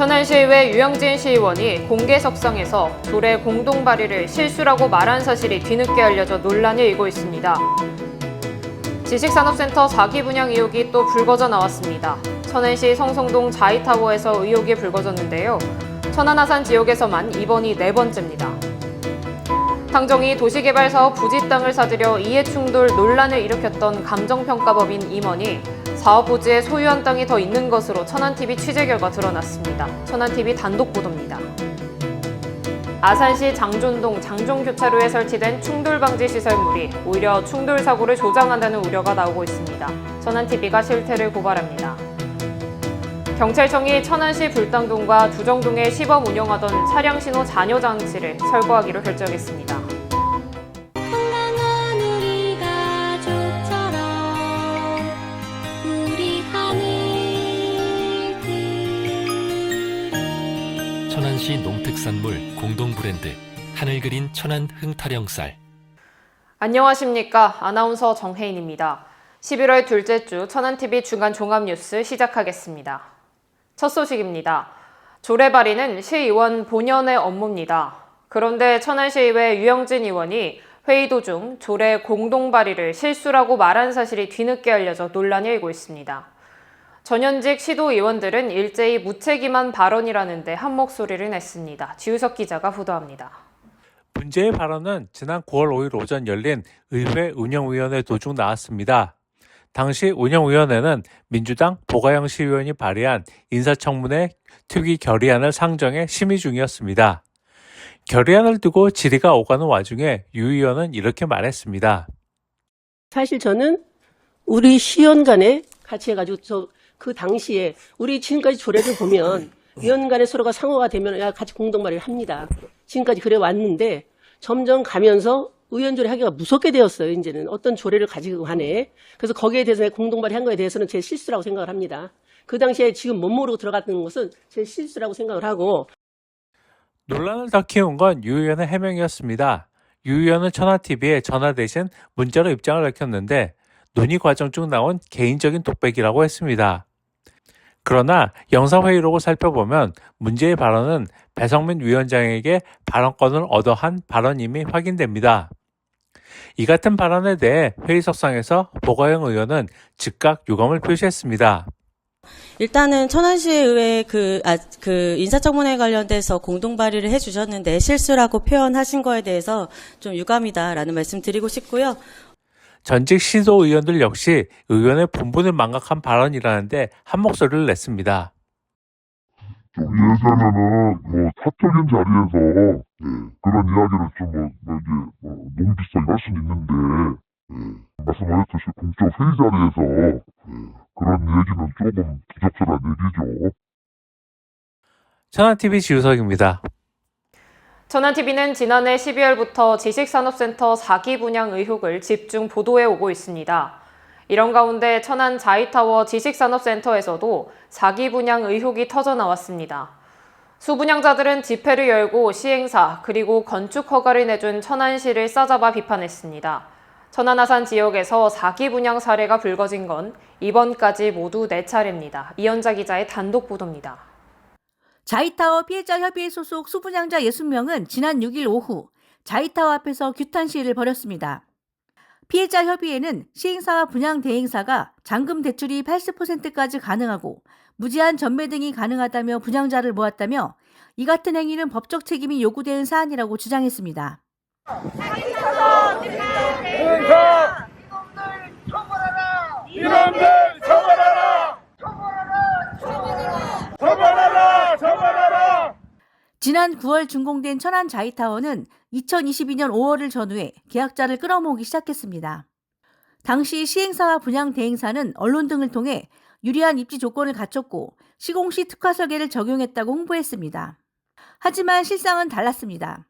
천안시의회 유영진 시의원이 공개석상에서 조례 공동 발의를 실수라고 말한 사실이 뒤늦게 알려져 논란이 일고 있습니다. 지식산업센터 4기 분양 의혹이 또 불거져 나왔습니다. 천안시 성성동 자이타워에서 의혹이 불거졌는데요. 천안 아산 지역에서만 이번이 4번째입니다. 당정이 도시개발사업 부지 땅을 사들여 이해충돌 논란을 일으켰던 감정평가법인 임원이 사업 부지에 소유한 땅이 더 있는 것으로 천안TV 취재 결과 드러났습니다. 천안TV 단독 보도입니다. 아산시 장존동 장종교차로에 설치된 충돌방지 시설물이 오히려 충돌 사고를 조장한다는 우려가 나오고 있습니다. 천안TV가 실태를 고발합니다. 경찰청이 천안시 불당동과 두정동에 시범 운영하던 차량신호 잔여 장치를 철거하기로 결정했습니다. 천안시 농특산물 공동 브랜드 하늘 그린 천안 흥타령쌀. 안녕하십니까. 아나운서 정혜인입니다. 11월 둘째 주 천안TV 주간 종합뉴스 시작하겠습니다. 첫 소식입니다. 조례 발의는 시의원 본연의 업무입니다. 그런데 천안시의회 유영진 의원이 회의 도중 조례 공동 발의를 실수라고 말한 사실이 뒤늦게 알려져 논란이 일고 있습니다. 전현직 시도의원들은 일제히 무책임한 발언이라는데 한 목소리를 냈습니다. 지우석 기자가 보도합니다. 문제의 발언은 지난 9월 5일 오전 열린 의회 운영위원회 도중 나왔습니다. 당시 운영위원회는 민주당 보가영 시의원이 발의한 인사청문회 특위 결의안을 상정해 심의 중이었습니다. 결의안을 두고 질의가 오가는 와중에 유 의원은 이렇게 말했습니다. 사실 저는 우리 시의원 간에 같이 해가지고 그 당시에 우리 지금까지 조례를 보면 위원 간에 서로가 상호가 되면 같이 공동 발의를 합니다. 지금까지 그래 왔는데 점점 가면서 의원 조례 하기가 무섭게 되었어요. 이제는 어떤 조례를 가지고 하네. 그래서 거기에 대해서 공동 발의한 거에 대해서는 제 실수라고 생각을 합니다. 그 당시에 지금 못 모르고 들어갔던 것은 제 실수라고 생각을 하고. 논란을 더 키운 건 유 의원의 해명이었습니다. 유 의원은 천안TV에 전화 대신 문자로 입장을 밝혔는데 논의 과정 중 나온 개인적인 독백이라고 했습니다. 그러나 영상회의록을 살펴보면 문제의 발언은 배성민 위원장에게 발언권을 얻어한 발언임이 확인됩니다. 이 같은 발언에 대해 회의석상에서 보가영 의원은 즉각 유감을 표시했습니다. 일단은 천안시의회 그 인사청문회 관련돼서 공동 발의를 해주셨는데 실수라고 표현하신 거에 대해서 좀 유감이다라는 말씀 드리고 싶고요. 전직 시도 의원들 역시 의원의 본분을 망각한 발언이라는데 한 목소리를 냈습니다. 예전에는 사적인 자리에서 그런 이야기를 좀 너무 비싸게 할 수는 있는데 말씀하셨듯이 공적 회의 자리에서 그런 얘기는 조금 부적절한 얘기죠. 천안TV 지우석입니다. 천안TV는 지난해 12월부터 지식산업센터 4기 분양 의혹을 집중 보도해 오고 있습니다. 이런 가운데 천안 자이타워 지식산업센터에서도 4기 분양 의혹이 터져 나왔습니다. 수분양자들은 집회를 열고 시행사 그리고 건축 허가를 내준 천안시를 싸잡아 비판했습니다. 천안 아산 지역에서 4기 분양 사례가 불거진 건 이번까지 모두 4차례입니다. 이현자 기자의 단독 보도입니다. 자이타워 피해자협의회 소속 수분양자 60명은 지난 6일 오후 자이타워 앞에서 규탄 시위를 벌였습니다. 피해자협의회는 시행사와 분양 대행사가 잔금 대출이 80%까지 가능하고 무제한 전매 등이 가능하다며 분양자를 모았다며 이 같은 행위는 법적 책임이 요구되는 사안이라고 주장했습니다. 이놈들 처벌하라! 처벌하라! 지난 9월 준공된 천안 자이타워는 2022년 5월을 전후해 계약자를 끌어모으기 시작했습니다. 당시 시행사와 분양 대행사는 언론 등을 통해 유리한 입지 조건을 갖췄고 시공시 특화 설계를 적용했다고 홍보했습니다. 하지만 실상은 달랐습니다.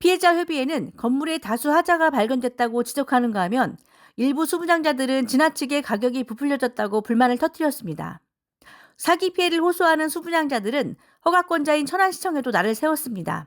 피해자 협의회는 건물에 다수 하자가 발견됐다고 지적하는가 하면 일부 수분양자들은 지나치게 가격이 부풀려졌다고 불만을 터뜨렸습니다. 사기 피해를 호소하는 수분양자들은 허가권자인 천안시청에도 날을 세웠습니다.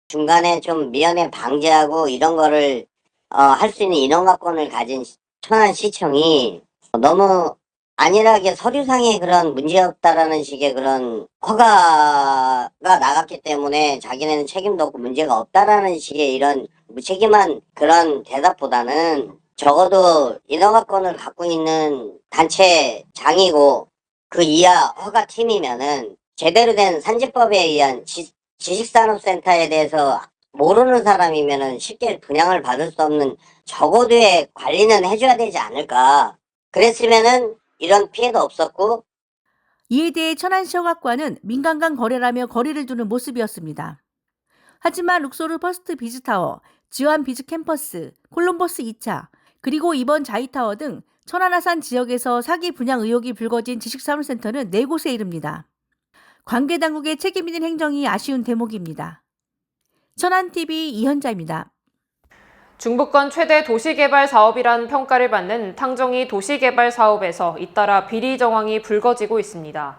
중간에 좀 미연에 방지하고 이런 거를 할 수 있는 인허가권을 가진 천안시청이 너무 안일하게 서류상에 그런 문제 없다라는 식의 그런 허가가 나갔기 때문에 자기네는 책임도 없고 문제가 없다라는 식의 이런 무책임한 그런 대답보다는 적어도 인허가권을 갖고 있는 단체장이고 그 이하 허가팀이면은 제대로 된 산지법에 의한 지식산업센터에 대해서 모르는 사람이면은 쉽게 분양을 받을 수 없는 적어도의 관리는 해줘야 되지 않을까. 그랬으면은 이런 피해도 없었고. 이에 대해 천안시 허가과는 민간 간 거래라며 거리를 두는 모습이었습니다. 하지만 룩소르 퍼스트 비즈타워, 지완 비즈 캠퍼스, 콜럼버스 2차, 그리고 이번 자이타워 등 천안 아산 지역에서 사기 분양 의혹이 불거진 지식산업센터는 4곳에 이릅니다. 관계당국의 책임 있는 행정이 아쉬운 대목입니다. 천안TV 이현자입니다. 중부권 최대 도시개발 사업이란 평가를 받는 탕정이 도시개발 사업에서 잇따라 비리 정황이 불거지고 있습니다.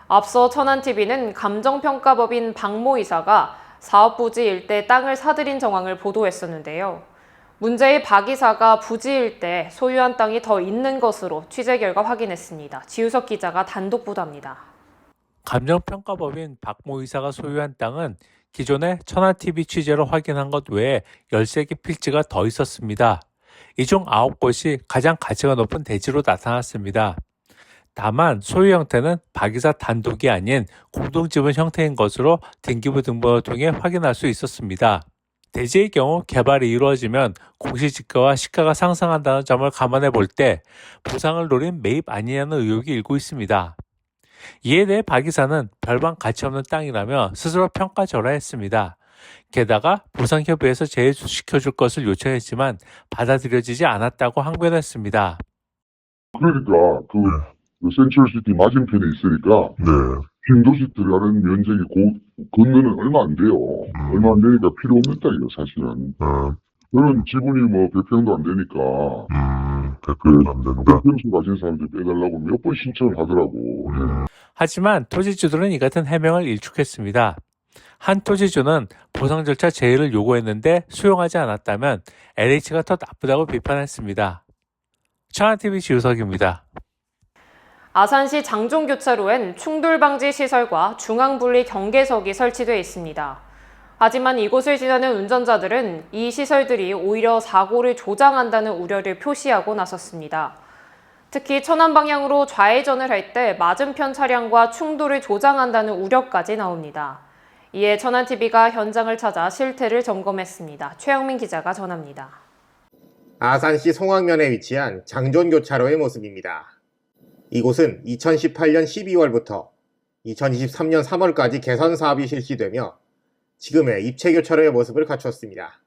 앞서 천안TV는 감정평가법인 박모 이사가 사업 부지 일대 땅을 사들인 정황을 보도했었는데요. 문제의 박 이사가 부지 일대 소유한 땅이 더 있는 것으로 취재 결과 확인했습니다. 지우석 기자가 단독 보도합니다. 감정평가법인 박모 이사가 소유한 땅은 기존에 천안TV 취재로 확인한 것 외에 13개 필지가 더 있었습니다. 이 중 9곳이 가장 가치가 높은 대지로 나타났습니다. 다만 소유 형태는 박 이사 단독이 아닌 공동지분 형태인 것으로 등기부 등본을 통해 확인할 수 있었습니다. 대지의 경우 개발이 이루어지면 공시지가와 시가가 상승한다는 점을 감안해 볼 때 보상을 노린 매입 아니냐는 의혹이 일고 있습니다. 이에 대해 박 이사는 별반 가치 없는 땅이라며 스스로 평가절하했습니다. 게다가 보상협의회에서 재해주시켜줄 것을 요청했지만 받아들여지지 않았다고 항변했습니다. 그러니까 그 센트럴시티 맞은편에 있으니까 신도시 들어가는 면적이 건너는 얼마 안 돼요. 얼마 안 되니까 필요 없는 땅이에요, 사실은. 그런 지분이 뭐 100평도 안 되니까 100평도 안 되는데 100평수 가진 사람들 빼달라고 몇 번 신청을 하더라고. 하지만 토지주들은 이 같은 해명을 일축했습니다. 한 토지주는 보상 절차 제의를 요구했는데 수용하지 않았다면 LH가 더 나쁘다고 비판했습니다. 천안TV 지우석입니다. 아산시 장종교차로엔 충돌방지 시설과 중앙분리 경계석이 설치되어 있습니다. 하지만 이곳을 지나는 운전자들은 이 시설들이 오히려 사고를 조장한다는 우려를 표시하고 나섰습니다. 특히 천안 방향으로 좌회전을 할 때 맞은편 차량과 충돌을 조장한다는 우려까지 나옵니다. 이에 천안TV가 현장을 찾아 실태를 점검했습니다. 최영민 기자가 전합니다. 아산시 송악면에 위치한 장존교차로의 모습입니다. 이곳은 2018년 12월부터 2023년 3월까지 개선 사업이 실시되며 지금의 입체교차로의 모습을 갖췄습니다.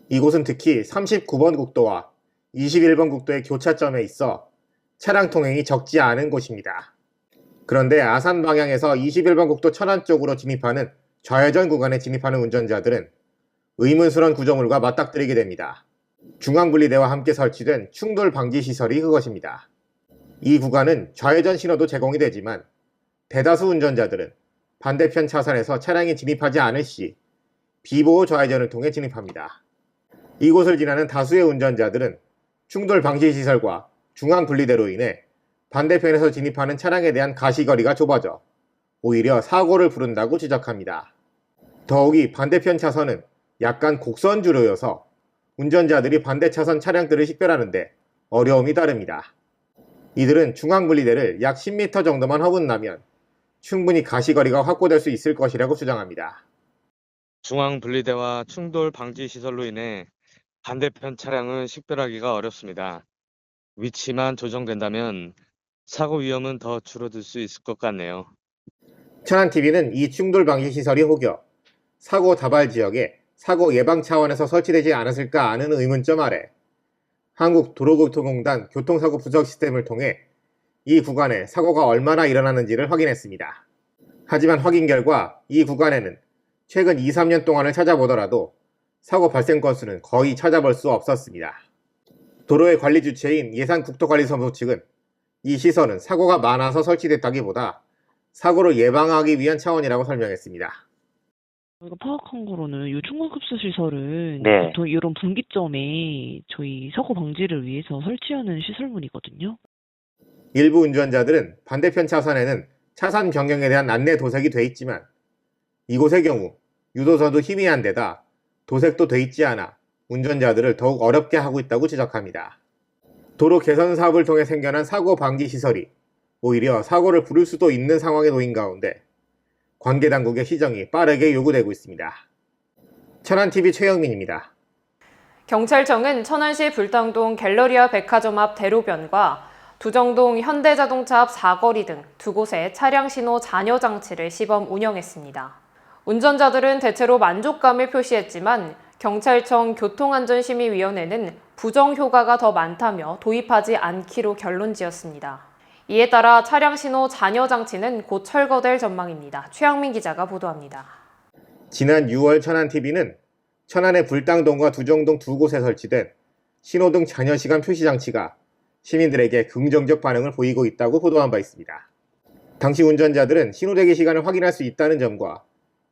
이곳은 특히 39번 국도와 21번 국도의 교차점에 있어 차량 통행이 적지 않은 곳입니다. 그런데 아산 방향에서 21번 국도 천안 쪽으로 진입하는 좌회전 구간에 진입하는 운전자들은 의문스러운 구조물과 맞닥뜨리게 됩니다. 중앙분리대와 함께 설치된 충돌 방지 시설이 그것입니다. 이 구간은 좌회전 신호도 제공이 되지만 대다수 운전자들은 반대편 차선에서 차량이 진입하지 않을 시 비보호 좌회전을 통해 진입합니다. 이곳을 지나는 다수의 운전자들은 충돌 방지 시설과 중앙 분리대로 인해 반대편에서 진입하는 차량에 대한 가시거리가 좁아져 오히려 사고를 부른다고 지적합니다. 더욱이 반대편 차선은 약간 곡선주로여서 운전자들이 반대 차선 차량들을 식별하는데 어려움이 따릅니다. 이들은 중앙 분리대를 약 10m 정도만 허문나면 충분히 가시거리가 확보될 수 있을 것이라고 주장합니다. 중앙 분리대와 충돌 방지 시설로 인해 반대편 차량은 식별하기가 어렵습니다. 위치만 조정된다면 사고 위험은 더 줄어들 수 있을 것 같네요. 천안TV는 이 충돌 방지 시설이 혹여 사고 다발 지역에 사고 예방 차원에서 설치되지 않았을까 하는 의문점 아래 한국도로교통공단 교통사고 분석 시스템을 통해 이 구간에 사고가 얼마나 일어나는지를 확인했습니다. 하지만 확인 결과 이 구간에는 최근 2-3년 동안을 찾아보더라도 사고 발생 건수는 거의 찾아볼 수 없었습니다. 도로의 관리 주체인 예산국토관리사무소 측은 이 시설은 사고가 많아서 설치됐다기보다 사고를 예방하기 위한 차원이라고 설명했습니다. 저희가 파악한 거로는 이 충돌급수 시설은 네. 보통 이런 분기점에 저희 사고 방지를 위해서 설치하는 시설물이거든요. 일부 운전자들은 반대편 차선에는 차선 변경에 대한 안내 도색이 돼 있지만 이곳의 경우 유도선도 희미한 데다 도색도 돼 있지 않아 운전자들을 더욱 어렵게 하고 있다고 지적합니다. 도로 개선 사업을 통해 생겨난 사고 방지 시설이 오히려 사고를 부를 수도 있는 상황에 놓인 가운데 관계 당국의 시정이 빠르게 요구되고 있습니다. 천안TV 최영민입니다. 경찰청은 천안시 불당동 갤러리아 백화점 앞 대로변과 두정동 현대자동차 앞 사거리 등 두 곳에 차량 신호 잔여 장치를 시범 운영했습니다. 운전자들은 대체로 만족감을 표시했지만 경찰청 교통안전심의위원회는 부정 효과가 더 많다며 도입하지 않기로 결론지었습니다. 이에 따라 차량 신호 잔여 장치는 곧 철거될 전망입니다. 최양민 기자가 보도합니다. 지난 6월 천안TV는 천안의 불당동과 두정동 두 곳에 설치된 신호등 잔여 시간 표시 장치가 시민들에게 긍정적 반응을 보이고 있다고 보도한 바 있습니다. 당시 운전자들은 신호 대기 시간을 확인할 수 있다는 점과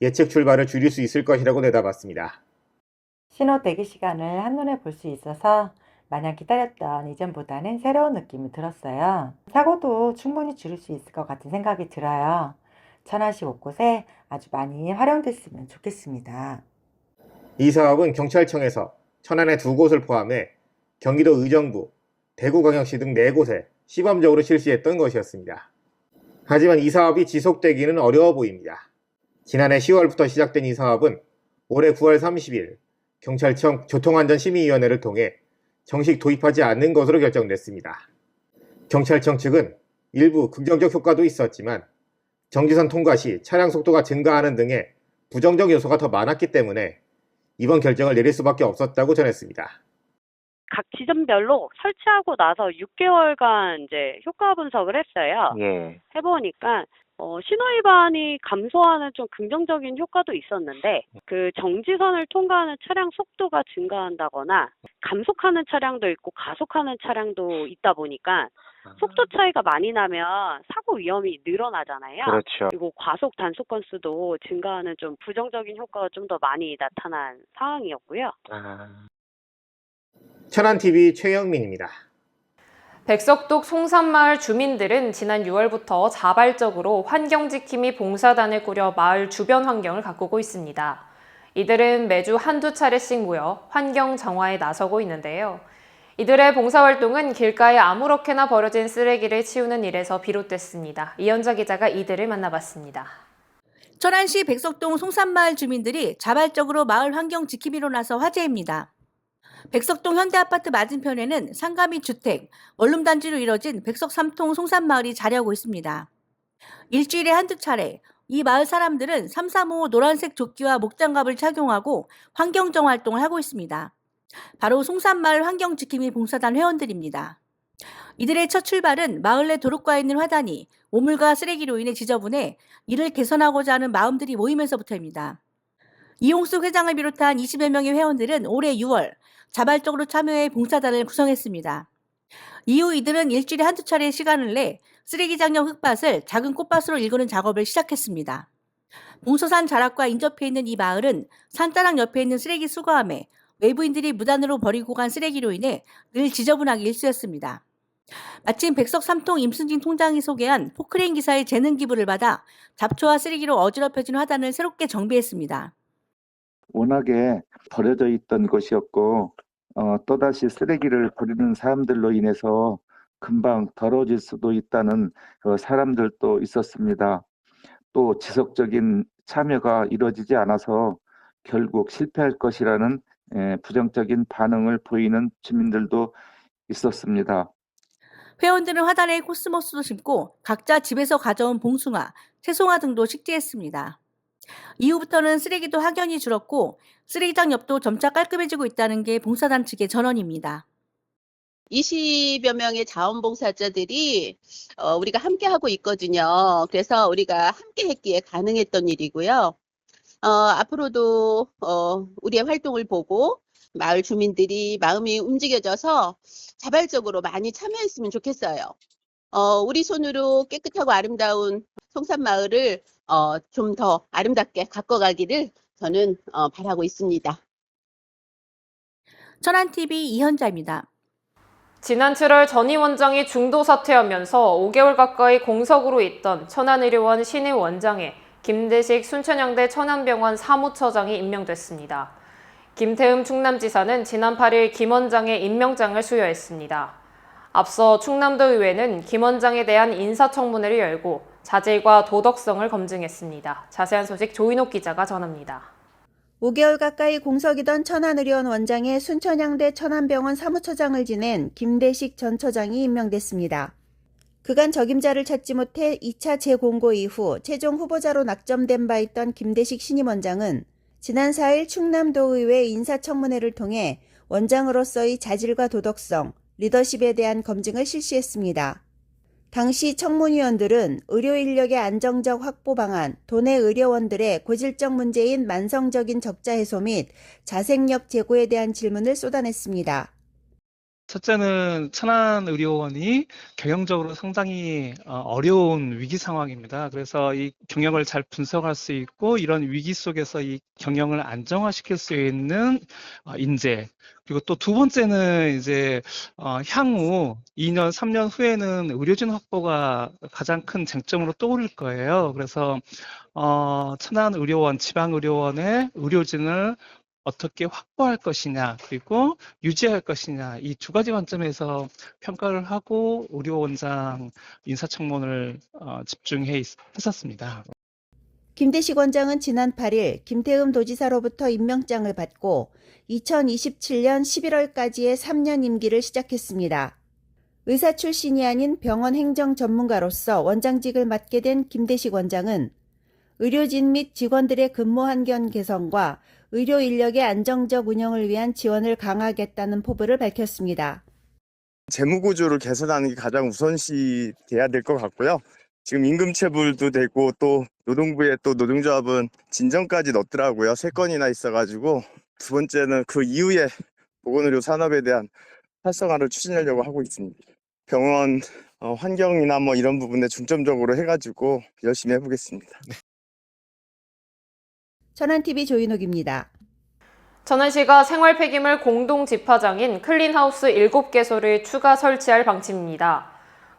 예측 출발을 줄일 수 있을 것이라고 내다봤습니다. 신호 대기 시간을 한눈에 볼 수 있어서 마냥 기다렸던 이전보다는 새로운 느낌이 들었어요. 사고도 충분히 줄일 수 있을 것 같은 생각이 들어요. 천안시 곳곳에 아주 많이 활용됐으면 좋겠습니다. 이 사업은 경찰청에서 천안의 두 곳을 포함해 경기도 의정부, 대구광역시 등 4곳에 시범적으로 실시했던 것이었습니다. 하지만 이 사업이 지속되기는 어려워 보입니다. 지난해 10월부터 시작된 이 사업은 올해 9월 30일 경찰청 교통안전심의위원회를 통해 정식 도입하지 않는 것으로 결정됐습니다. 경찰청 측은 일부 긍정적 효과도 있었지만 정지선 통과 시 차량 속도가 증가하는 등의 부정적 요소가 더 많았기 때문에 이번 결정을 내릴 수밖에 없었다고 전했습니다. 각 지점별로 설치하고 나서 6개월간 이제 효과 분석을 했어요. 해보니까 신호 위반이 감소하는 좀 긍정적인 효과도 있었는데 그 정지선을 통과하는 차량 속도가 증가한다거나 감속하는 차량도 있고 가속하는 차량도 있다 보니까 속도 차이가 많이 나면 사고 위험이 늘어나잖아요. 그렇죠. 그리고 과속 단속 건수도 증가하는 좀 부정적인 효과가 좀 더 많이 나타난 상황이었고요. 천안TV 최영민입니다. 백석동 송산마을 주민들은 지난 6월부터 자발적으로 환경지킴이 봉사단을 꾸려 마을 주변 환경을 가꾸고 있습니다. 이들은 매주 한두 차례씩 모여 환경 정화에 나서고 있는데요. 이들의 봉사활동은 길가에 아무렇게나 버려진 쓰레기를 치우는 일에서 비롯됐습니다. 이현자 기자가 이들을 만나봤습니다. 천안시 백석동 송산마을 주민들이 자발적으로 마을 환경 지키기로 나서 화제입니다. 백석동 현대아파트 맞은편에는 상가 및 주택, 원룸단지로 이뤄진 백석 3통 송산마을이 자리하고 있습니다. 일주일에 한두 차례 이 마을 사람들은 335 노란색 조끼와 목장갑을 착용하고 환경정화 활동을 하고 있습니다. 바로 송산마을 환경지킴이 봉사단 회원들입니다. 이들의 첫 출발은 마을 내 도로가에 있는 화단이 오물과 쓰레기로 인해 지저분해 이를 개선하고자 하는 마음들이 모이면서부터입니다. 이용숙 회장을 비롯한 20여 명의 회원들은 올해 6월 자발적으로 참여해 봉사단을 구성했습니다. 이후 이들은 일주일에 한두 차례의 시간을 내 쓰레기 장려 흙밭을 작은 꽃밭으로 일구는 작업을 시작했습니다. 봉서산 자락과 인접해 있는 이 마을은 산자락 옆에 있는 쓰레기 수거함에 외부인들이 무단으로 버리고 간 쓰레기로 인해 늘 지저분하기 일쑤였습니다. 마침 백석 3통 임순진 통장이 소개한 포크레인 기사의 재능 기부를 받아 잡초와 쓰레기로 어지럽혀진 화단을 새롭게 정비했습니다. 워낙에 버려져 있던 곳이었고 또다시 쓰레기를 버리는 사람들로 인해서 금방 더러워질 수도 있다는 사람들도 있었습니다. 또 지속적인 참여가 이루어지지 않아서 결국 실패할 것이라는 부정적인 반응을 보이는 주민들도 있었습니다. 회원들은 화단에 코스모스도 심고 각자 집에서 가져온 봉숭아, 채송화 등도 식재했습니다. 이후부터는 쓰레기도 확연히 줄었고 쓰레기장 옆도 점차 깔끔해지고 있다는 게 봉사단 측의 전언입니다. 20여 명의 자원봉사자들이 우리가 함께 하고 있거든요. 그래서 우리가 함께 했기에 가능했던 일이고요. 앞으로도 우리의 활동을 보고 마을 주민들이 마음이 움직여져서 자발적으로 많이 참여했으면 좋겠어요. 우리 손으로 깨끗하고 아름다운 송산마을을 좀 더 아름답게 가꿔가기를 저는 바라고 있습니다. 천안TV 이현자입니다. 지난 7월 전희 원장이 중도 사퇴하면서 5개월 가까이 공석으로 있던 천안의료원 신임 원장에 김대식 순천향대 천안병원 사무처장이 임명됐습니다. 김태흠 충남지사는 지난 8일 김 원장의 임명장을 수여했습니다. 앞서 충남도의회는 김 원장에 대한 인사청문회를 열고 자질과 도덕성을 검증했습니다. 자세한 소식 조인옥 기자가 전합니다. 5개월 가까이 공석이던 천안의료원 원장에 순천향대 천안병원 사무처장을 지낸 김대식 전 처장이 임명됐습니다. 그간 적임자를 찾지 못해 2차 재공고 이후 최종 후보자로 낙점된 바 있던 김대식 신임 원장은 지난 4일 충남도의회 인사청문회를 통해 원장으로서의 자질과 도덕성, 리더십에 대한 검증을 실시했습니다. 당시 청문위원들은 의료 인력의 안정적 확보 방안, 도내 의료원들의 고질적 문제인 만성적인 적자 해소 및 자생력 제고에 대한 질문을 쏟아냈습니다. 첫째는 천안의료원이 경영적으로 상당히 어려운 위기 상황입니다. 그래서 이 경영을 잘 분석할 수 있고 이런 위기 속에서 이 경영을 안정화시킬 수 있는 인재. 그리고 또 두 번째는 이제 향후 2년, 3년 후에는 의료진 확보가 가장 큰 쟁점으로 떠오를 거예요. 그래서 천안의료원, 지방의료원의 의료진을 어떻게 확보할 것이냐, 그리고 유지할 것이냐, 이 두 가지 관점에서 평가를 하고 의료원장 인사청문을 집중해 했었습니다. 김대식 원장은 지난 8일 김태흠 도지사로부터 임명장을 받고 2027년 11월까지의 3년 임기를 시작했습니다. 의사 출신이 아닌 병원 행정 전문가로서 원장직을 맡게 된 김대식 원장은 의료진 및 직원들의 근무 환경 개선과 의료 인력의 안정적 운영을 위한 지원을 강화하겠다는 포부를 밝혔습니다. 재무구조를 개선하는 게 가장 우선시 돼야 될 것 같고요. 지금 임금체불도 되고 또 노동부에 또 노동조합은 진정까지 넣더라고요. 3건이나 있어가지고 두 번째는 그 이후에 보건의료 산업에 대한 활성화를 추진하려고 하고 있습니다. 병원 환경이나 뭐 이런 부분에 중점적으로 해가지고 열심히 해보겠습니다. 천안TV 조인옥입니다. 천안시가 생활 폐기물 공동 집화장인 클린하우스 7개소를 추가 설치할 방침입니다.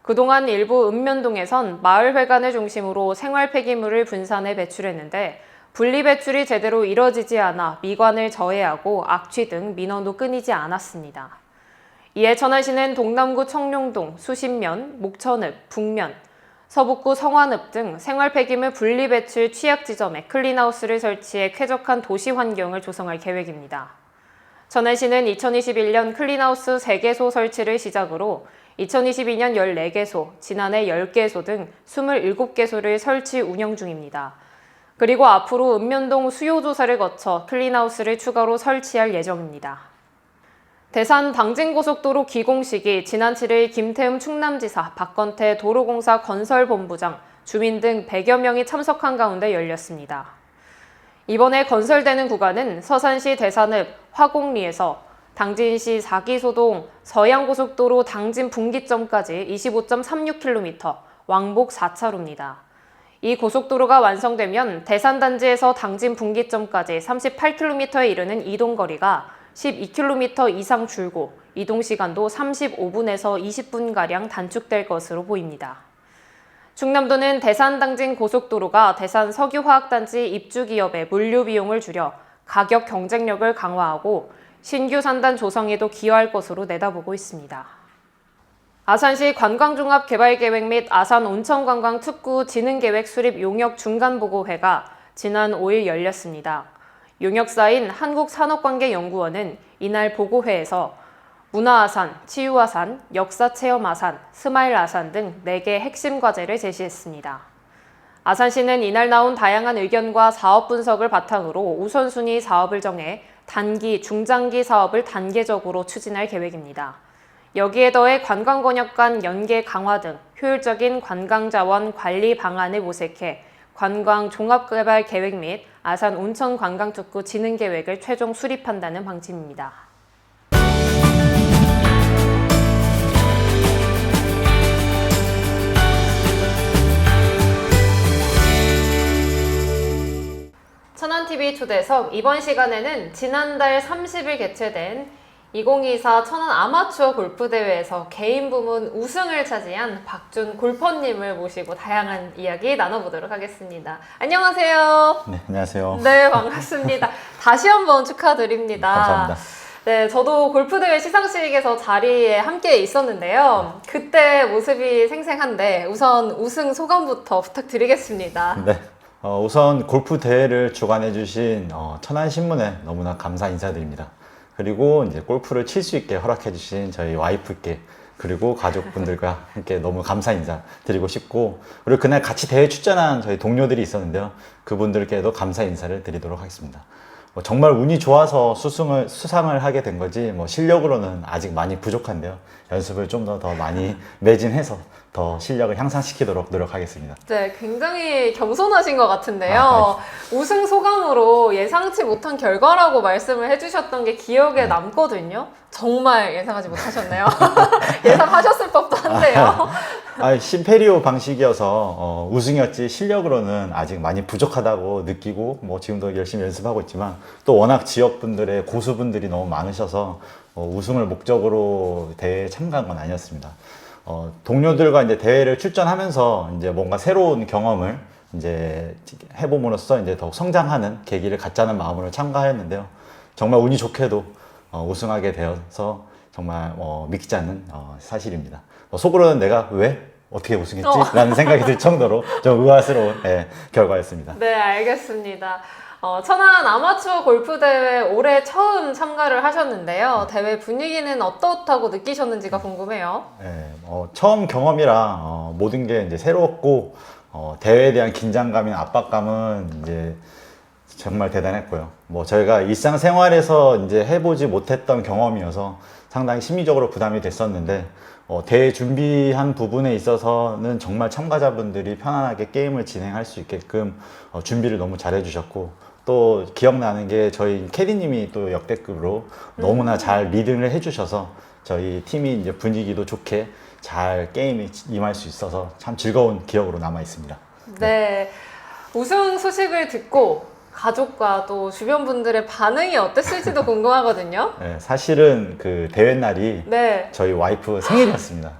그동안 일부 읍면동에선 마을회관을 중심으로 생활 폐기물을 분산해 배출했는데 분리 배출이 제대로 이뤄지지 않아 미관을 저해하고 악취 등 민원도 끊이지 않았습니다. 이에 천안시는 동남구 청룡동, 수신면, 목천읍, 북면, 서북구 성완읍 등 생활 폐기물 분리 배출 취약 지점에 클린하우스를 설치해 쾌적한 도시 환경을 조성할 계획입니다. 천안시는 2021년 클린하우스 3개소 설치를 시작으로 2022년 14개소, 지난해 10개소 등 27개소를 설치 운영 중입니다. 그리고 앞으로 읍면동 수요조사를 거쳐 클린하우스를 추가로 설치할 예정입니다. 대산 당진고속도로 기공식이 지난 7일 김태흠 충남지사, 박건태 도로공사 건설본부장, 주민 등 100여 명이 참석한 가운데 열렸습니다. 이번에 건설되는 구간은 서산시 대산읍 화곡리에서 당진시 4기소동 서양고속도로 당진 분기점까지 25.36km, 왕복 4차로입니다. 이 고속도로가 완성되면 대산단지에서 당진 분기점까지 38km에 이르는 이동거리가 12km 이상 줄고 이동시간도 35분에서 20분가량 단축될 것으로 보입니다. 충남도는 대산당진 고속도로가 대산 석유화학단지 입주기업의 물류비용을 줄여 가격 경쟁력을 강화하고 신규 산단 조성에도 기여할 것으로 내다보고 있습니다. 아산시 관광종합개발계획 및 아산 온천관광특구 진흥계획 수립 용역 중간보고회가 지난 5일 열렸습니다. 용역사인 한국산업관계연구원은 이날 보고회에서 문화아산, 치유아산, 역사체험아산, 스마일아산 등 4개 핵심 과제를 제시했습니다. 아산시는 이날 나온 다양한 의견과 사업 분석을 바탕으로 우선순위 사업을 정해 단기, 중장기 사업을 단계적으로 추진할 계획입니다. 여기에 더해 관광번역 간 연계 강화 등 효율적인 관광자원 관리 방안을 모색해 관광 종합개발 계획 및 아산 온천 관광특구 진흥 계획을 최종 수립한다는 방침입니다. 천안TV 초대석 이번 시간에는 지난달 30일 개최된 2024 천안 아마추어 골프 대회에서 개인 부문 우승을 차지한 박준 골퍼님을 모시고 다양한 이야기 나눠보도록 하겠습니다. 안녕하세요. 네, 안녕하세요. 네, 반갑습니다. 다시 한번 축하드립니다. 감사합니다. 네, 저도 골프대회 시상식에서 자리에 함께 있었는데요. 그때 모습이 생생한데 우선 우승 소감부터 부탁드리겠습니다. 네, 우선 골프 대회를 주관해 주신 천안신문에 너무나 감사 인사드립니다. 그리고 이제 골프를 칠 수 있게 허락해 주신 저희 와이프께 그리고 가족분들과 함께 너무 감사 인사 드리고 싶고, 그리고 그날 같이 대회 출전한 저희 동료들이 있었는데요. 그분들께도 감사 인사를 드리도록 하겠습니다. 정말 운이 좋아서 수상을 하게 된 거지 실력으로는 아직 많이 부족한데요. 연습을 좀 더 많이 매진해서 더 실력을 향상시키도록 노력하겠습니다. 네, 굉장히 겸손하신 것 같은데요. 우승 소감으로 예상치 못한 결과라고 말씀을 해주셨던 게 기억에 남거든요. 정말 예상하지 못하셨네요. 예상하셨을 법도 한데요. 심페리오 방식이어서 우승이었지 실력으로는 아직 많이 부족하다고 느끼고 지금도 열심히 연습하고 있지만, 또 워낙 지역분들의 고수분들이 너무 많으셔서 우승을 목적으로 대회에 참가한 건 아니었습니다. 동료들과 이제 대회를 출전하면서 이제 뭔가 새로운 경험을 이제 해봄으로써 이제 더욱 성장하는 계기를 갖자는 마음으로 참가했는데요. 정말 운이 좋게도 우승하게 되어서 정말 믿기지 않는 사실입니다. 속으로는 내가 왜 어떻게 우승했지? 라는 생각이 들 정도로 좀 의아스러운 결과였습니다. 네, 알겠습니다. 천안 아마추어 골프 대회 올해 처음 참가를 하셨는데요. 대회 분위기는 어떻다고 느끼셨는지가 궁금해요. 네, 처음 경험이라 모든 게 이제 새로웠고, 대회에 대한 긴장감이나 압박감은 이제 정말 대단했고요. 저희가 일상생활에서 이제 해보지 못했던 경험이어서 상당히 심리적으로 부담이 됐었는데, 대회 준비한 부분에 있어서는 정말 참가자분들이 편안하게 게임을 진행할 수 있게끔 준비를 너무 잘해 주셨고, 또 기억나는 게 저희 캐디님이 또 역대급으로 너무나 잘 리딩을 해주셔서 저희 팀이 이제 분위기도 좋게 잘 게임에 임할 수 있어서 참 즐거운 기억으로 남아 있습니다. 네, 우승 소식을 듣고 가족과 또 주변 분들의 반응이 어땠을지도 궁금하거든요. 네, 사실은 그 대회 날이 네. 저희 와이프 생일이었습니다.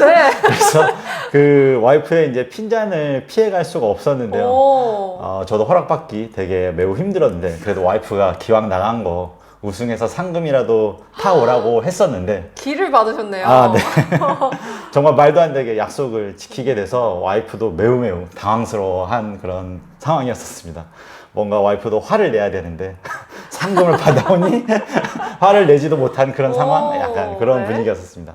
네. 그래서 그 와이프의 이제 핀잔을 피해갈 수가 없었는데요. 저도 허락받기 되게 매우 힘들었는데, 그래도 와이프가 기왕 나간 거 우승해서 상금이라도 타오라고 했었는데 기를 받으셨네요. 네. 정말 말도 안 되게 약속을 지키게 돼서 와이프도 매우 당황스러워한 그런 상황이었었습니다. 뭔가 와이프도 화를 내야 되는데 상금을 받아오니 화를 내지도 못한 그런 상황, 약간 그런 분위기였었습니다.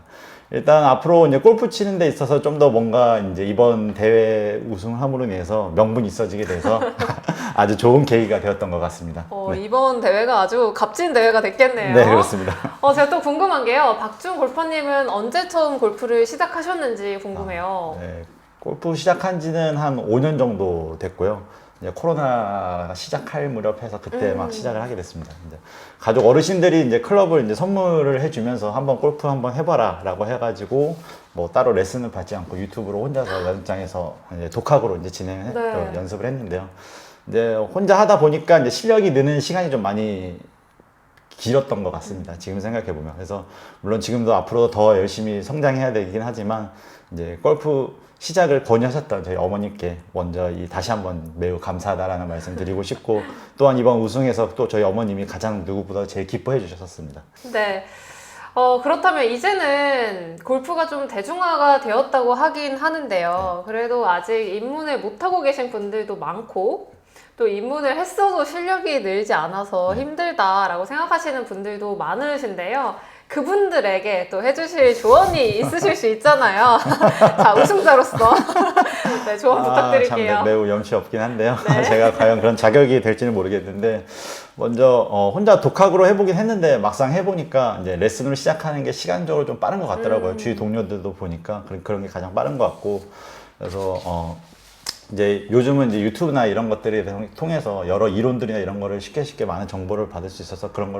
일단 앞으로 이제 골프 치는 데 있어서 좀 더 뭔가 이제 이번 대회 우승함으로 인해서 명분이 있어지게 돼서 아주 좋은 계기가 되었던 것 같습니다. 네. 이번 대회가 아주 값진 대회가 됐겠네요. 네, 그렇습니다. 제가 또 궁금한 게요. 박준 골퍼님은 언제 처음 골프를 시작하셨는지 궁금해요. 네, 골프 시작한 지는 한 5년 정도 됐고요. 이제 코로나가 시작할 무렵해서 그때 막 시작을 하게 됐습니다. 이제 가족 어르신들이 이제 클럽을 이제 선물을 해주면서 한번 골프 한번 해봐라 라고 해가지고 따로 레슨을 받지 않고 유튜브로 혼자서 연장해서 이제 독학으로 이제 연습을 했는데요. 이제 혼자 하다 보니까 이제 실력이 느는 시간이 좀 많이 길었던 것 같습니다. 지금 생각해보면. 그래서 물론 지금도 앞으로 더 열심히 성장해야 되긴 하지만, 이제 골프 시작을 권유하셨던 저희 어머님께 먼저 다시 한번 매우 감사하다라는 말씀 드리고 싶고, 또한 이번 우승에서 또 저희 어머님이 가장 누구보다 제일 기뻐해 주셨습니다. 네. 그렇다면 이제는 골프가 좀 대중화가 되었다고 하긴 하는데요. 그래도 아직 입문을 못하고 계신 분들도 많고, 또 입문을 했어도 실력이 늘지 않아서 힘들다라고 생각하시는 분들도 많으신데요. 그분들에게 또 해주실 조언이 있으실 수 있잖아요. 자, 우승자로서 네, 조언 부탁드릴게요. 참 매우 염치 없긴 한데요. 네. 제가 과연 그런 자격이 될지는 모르겠는데, 먼저 혼자 독학으로 해보긴 했는데 막상 해보니까 이제 레슨을 시작하는 게 시간적으로 좀 빠른 것 같더라고요. 주위 동료들도 보니까 그런 게 가장 빠른 것 같고, 그래서 이제 요즘은 이제 유튜브나 이런 것들을 통해서 여러 이론들이나 이런 거를 쉽게 많은 정보를 받을 수 있어서 그런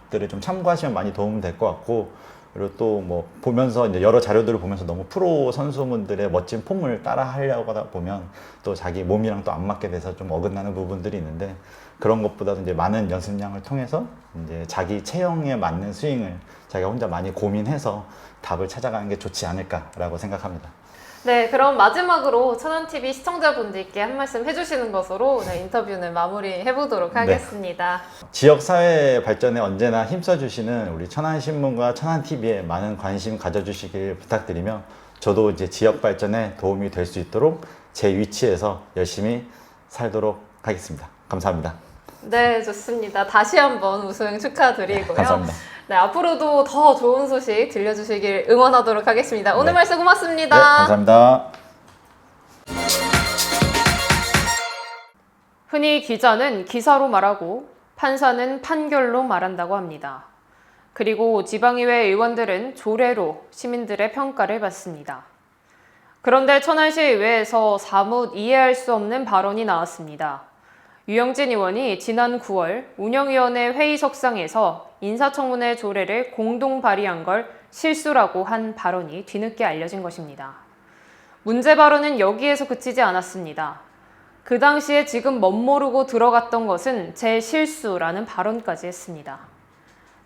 것들을 좀 참고하시면 많이 도움이 될 것 같고, 그리고 또 뭐 보면서 이제 여러 자료들을 보면서 너무 프로 선수분들의 멋진 폼을 따라 하려고 하다 보면 또 자기 몸이랑 또 안 맞게 돼서 좀 어긋나는 부분들이 있는데, 그런 것보다도 이제 많은 연습량을 통해서 이제 자기 체형에 맞는 스윙을 자기가 혼자 많이 고민해서 답을 찾아가는 게 좋지 않을까라고 생각합니다. 네, 그럼 마지막으로 천안TV 시청자분들께 한 말씀 해주시는 것으로 인터뷰는 마무리해보도록 하겠습니다. 지역 사회 발전에 언제나 힘써주시는 우리 천안신문과 천안TV에 많은 관심 가져주시길 부탁드리며, 저도 이제 지역 발전에 도움이 될 수 있도록 제 위치에서 열심히 살도록 하겠습니다. 감사합니다. 네, 좋습니다. 다시 한번 우승 축하드리고요. 감사합니다. 네, 앞으로도 더 좋은 소식 들려주시길 응원하도록 하겠습니다. 오늘 말씀 고맙습니다. 네, 감사합니다. 흔히 기자는 기사로 말하고 판사는 판결로 말한다고 합니다. 그리고 지방의회 의원들은 조례로 시민들의 평가를 받습니다. 그런데 천안시 의회에서 사뭇 이해할 수 없는 발언이 나왔습니다. 유영진 의원이 지난 9월 운영위원회 회의석상에서 인사청문회 조례를 공동 발의한 걸 실수라고 한 발언이 뒤늦게 알려진 것입니다. 문제 발언은 여기에서 그치지 않았습니다. 그 당시에 지금 멋모르고 들어갔던 것은 제 실수라는 발언까지 했습니다.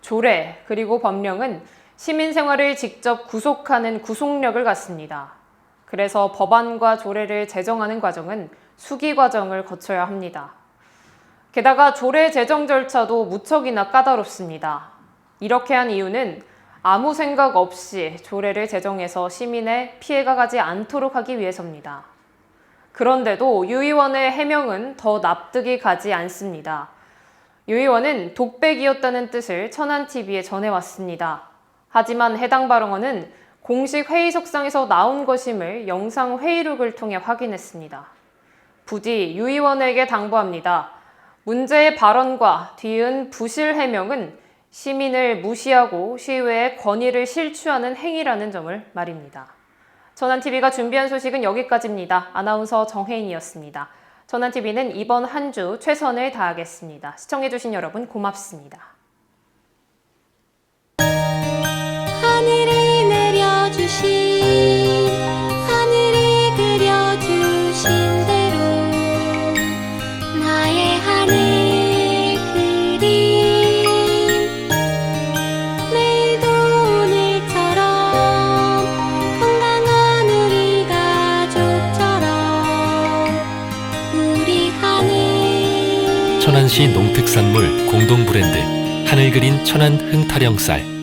조례 그리고 법령은 시민 생활을 직접 구속하는 구속력을 갖습니다. 그래서 법안과 조례를 제정하는 과정은 수기 과정을 거쳐야 합니다. 게다가 조례 제정 절차도 무척이나 까다롭습니다. 이렇게 한 이유는 아무 생각 없이 조례를 제정해서 시민의 피해가 가지 않도록 하기 위해서입니다. 그런데도 유 의원의 해명은 더 납득이 가지 않습니다. 유 의원은 독백이었다는 뜻을 천안TV에 전해왔습니다. 하지만 해당 발언은 공식 회의석상에서 나온 것임을 영상 회의록을 통해 확인했습니다. 부디 유 의원에게 당부합니다. 문제의 발언과 뒤은 부실 해명은 시민을 무시하고 시의회의 권위를 실추하는 행위라는 점을 말입니다. 천안TV가 준비한 소식은 여기까지입니다. 아나운서 정혜인이었습니다. 천안TV는 이번 한 주 최선을 다하겠습니다. 시청해주신 여러분 고맙습니다. 하늘이 내려주신 하늘이 그려주신 대로 나의 하늘 그림 내일도 오늘처럼 건강한 우리 가족처럼 우리 하늘 천안시 농특산물 공동 브랜드 하늘 그린 천안 흥타령쌀.